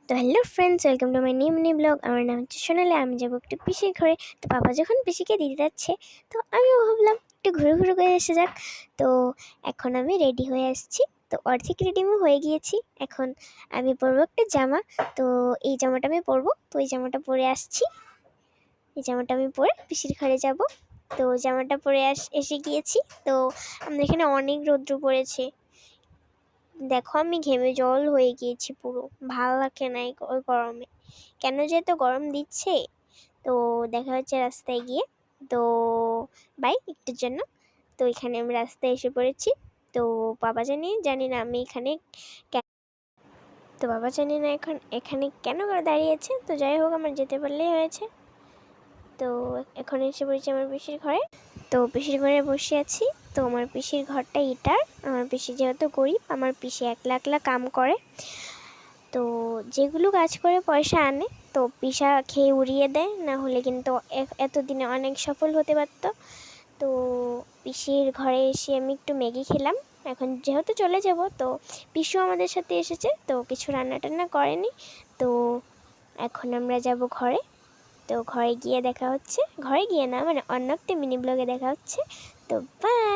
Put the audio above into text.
তো hello friends, welcome to my new mini blog. আমার নাম হচ্ছে সোনালি। আমি যাবো একটু পিসির ঘরে। তো বাবা যখন পিসিকে দিতে যাচ্ছে, তো আমিও ভাবলাম একটু ঘুরে ঘুরে করে এসে যাক। তো এখন আমি রেডি হয়ে আসছি। তো অর্ধেক রেডিও হয়ে গিয়েছি। এখন আমি পরবো একটা জামা। তো এই জামাটা আমি পরবো। তো এই জামাটা পরে আসছি। এই জামাটা আমি পরে পিসির ঘরে যাব। তো জামাটা পরে এসে গিয়েছি। তো আমাদের এখানে অনেক রৌদ্র পড়েছে। দেখো আমি ঘেমে জল হয়ে গিয়েছি পুরো। ভালো লাগে না ওই গরমে। কেন যে এত গরম দিচ্ছে। তো দেখা হচ্ছে রাস্তায় গিয়ে। তো বাই একটুর জন্য। তো এখানে আমি রাস্তায় এসে পড়েছি। তো বাবা জানি না আমি এখানে তো বাবা জানি না এখন এখানে কেন করে দাঁড়িয়েছে। তো যাই হোক, আমার যেতে পারলেই হয়েছে। তো এখন এসে পড়েছি আমার পিসির ঘরে। তো পিসির ঘরে বসে আছি। তো আমার পিসির ঘরটা ইটার। আমার পিসি যেহেতু গরিব, আমার পিসি একলা একলা কাম করে। তো যেগুলো কাজ করে পয়সা আনে, তো পিসা খেয়ে উড়িয়ে দেয়, না হলে কিন্তু এতদিনে অনেক সফল হতে পারত। তো পিসির ঘরে এসে আমি একটু ম্যাগি খেলাম। এখন যেহেতু চলে যাব, তো পিসু আমাদের সাথে এসেছে, তো কিছু রান্না টান্না করেনি। তো এখন আমরা যাব ঘরে। তো ঘরে গিয়ে দেখা হচ্ছে, ঘরে গিয়ে না মানে অন্য একটা মিনি ব্লগে দেখা হচ্ছে। তো বাই।